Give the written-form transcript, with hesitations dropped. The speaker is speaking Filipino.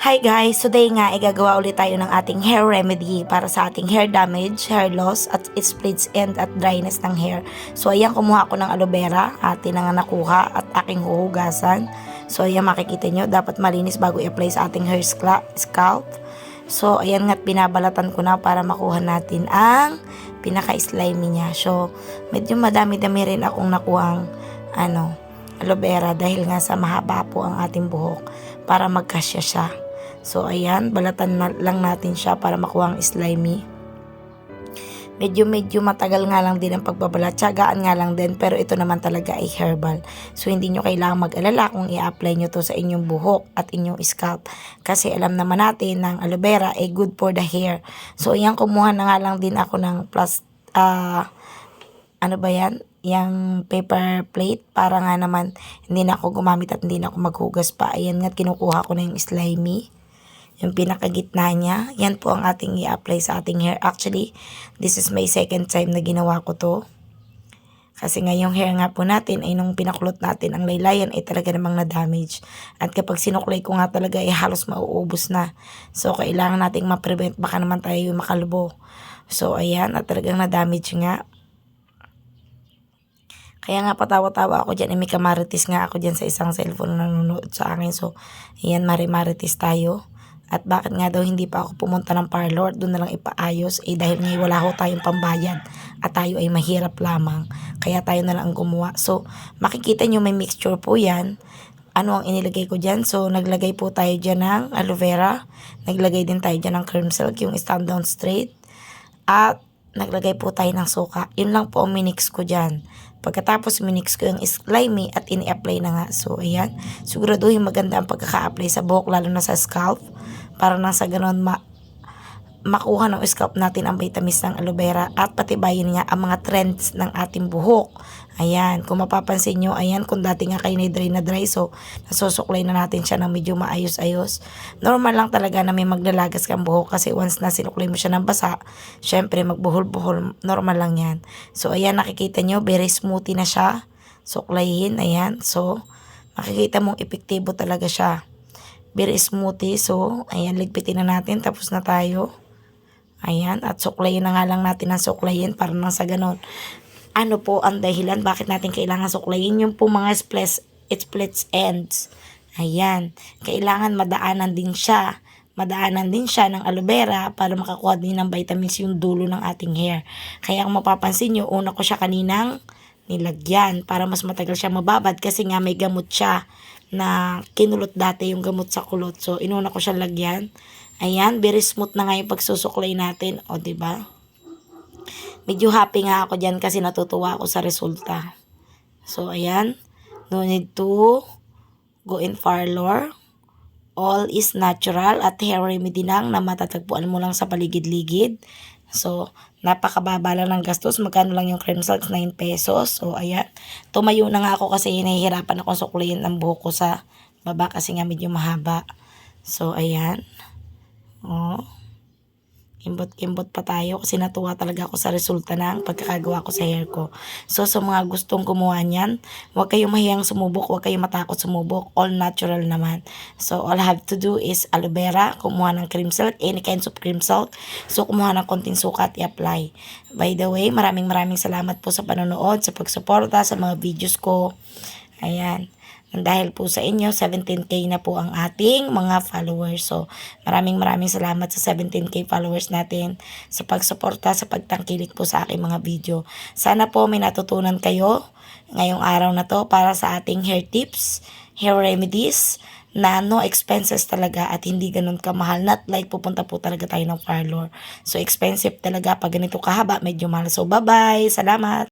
Hi guys! Today nga gagawa ulit tayo ng ating hair remedy para sa ating hair damage, hair loss, at splits end at dryness ng hair. So ayan, kumuha ko ng aloe vera, atin na nga nakuha at aking huhugasan. So ayan, makikita nyo, dapat malinis bago i-apply sa ating hair scalp. So ayan nga, binabalatan ko na para makuha natin ang pinaka-slimy niya. So medyo madami-dami rin akong nakuhang aloe vera dahil nga sa mahaba po ang ating buhok para magkasya siya. So ayan, balatan lang natin siya para makuha ang slimy. Medyo matagal nga lang din ang pagbabalat, tsagaan nga lang din, pero ito naman talaga ay herbal. So hindi nyo kailangang mag-alala kung i-apply nyo to sa inyong buhok at inyong scalp. Kasi alam naman natin ng aloe vera ay good for the hair. So ayan, kumuha na nga lang din ako ng yung paper plate para nga naman hindi na ako gumamit at hindi na ako maghugas pa. Ayan nga, kinukuha ko na yung slimy, yung pinakagitna niya. Yan po ang ating i-apply sa ating hair. Actually, this is my second time na ginawa ko to. Kasi nga yung hair nga po natin ay nung pinakulot natin ang laylayan ay talaga namang na-damage. At kapag sinuklay ko nga talaga ay halos mauubos na. So kailangan nating ma-prevent, baka naman tayo yung makalubo. So ayan, at talagang na-damage nga. Kaya nga patawa-tawa ako dyan. May kamaritis nga ako dyan sa isang cellphone na nanonood sa akin. So ayan, marites tayo. At bakit nga daw hindi pa ako pumunta ng parlor, doon na lang ipaayos, dahil ngayon wala ho tayong pambayad at tayo ay mahirap lamang, kaya tayo na lang ang gumawa. So makikita nyo may mixture po yan. Ano ang inilagay ko dyan? So naglagay po tayo dyan ng aloe vera, naglagay din tayo dyan ng cream silk, yung stand down straight, at naglagay po tayo ng suka. Yun lang po ang minix ko dyan. Pagkatapos minix ko yung slimy at ini-apply na nga. So ayan, siguraduhin maganda ang pagkaka-apply sa buhok, lalo na sa scalp, para nang sa ganon makuha ng scalp natin ang vitamins ng aloe vera at patibayin nga ang mga trends ng ating buhok. Ayan, kung mapapansin nyo, ayan, kung dati nga kayo na dry, so nasusuklay na natin siya ng medyo maayos-ayos. Normal lang talaga na may maglalagas kang buhok kasi once na sinuklay mo siya ng basa, syempre magbuhol-buhol, normal lang yan. So ayan, nakikita nyo, very smoothie na siya. Suklayin, ayan, so makikita mong epektibo talaga siya. Very smoothie. So, ayan, ligpitin na natin. Tapos na tayo. Ayan, at suklayin na nga lang natin ang suklayin para nang sa ganon. Ano po ang dahilan bakit natin kailangan suklayin? Yung po mga splits ends. Ayan, kailangan madaanan din siya. Madaanan din siya ng aloe vera para makakuha din ng vitamins yung dulo ng ating hair. Kaya kung mapapansin nyo, una ko siya kaninang nilagyan para mas matagal siya mababad kasi nga may gamot siya na kinulot dati, yung gamot sa kulot. So inuna ko siya lagyan. Ayan, very smooth na nga yung pagsusuklay natin. O diba? Medyo happy nga ako dyan kasi natutuwa ako sa resulta. So ayan, no need to go in parlor. All is natural at hair remedy lang na matatagpuan mo lang sa paligid-ligid. So, napakababa lang ng gastos. Magkano lang yung cream silk? 9 pesos. So, ayan. Tumayo na nga ako kasi nahihirapan akong suklayin ang buhok ko sa baba kasi nga medyo mahaba. So, ayan. Oh. Kimbot pa tayo kasi natuwa talaga ako sa resulta ng pagkakagawa ko sa hair ko. So sa mga gustong kumuha niyan, huwag kayong mahiyang sumubok, huwag kayong matakot sumubok, all natural naman. So all I have to do is aloe vera, kumuha ng cream silk, any kinds of cream silk. So kumuha ng konting suka at i-apply. By the way, maraming salamat po sa panonood, sa pagsuporta sa mga videos ko. Ayan. Dahil po sa inyo, 17K na po ang ating mga followers. So, maraming salamat sa 17K followers natin sa pagsuporta, sa pagtangkilik po sa aking mga video. Sana po may natutunan kayo ngayong araw na to para sa ating hair tips, hair remedies, na no expenses talaga at hindi ganun kamahal. Not like pupunta po talaga tayo ng parlor. So, expensive talaga pag ganito kahaba, medyo mahal. So, bye-bye! Salamat!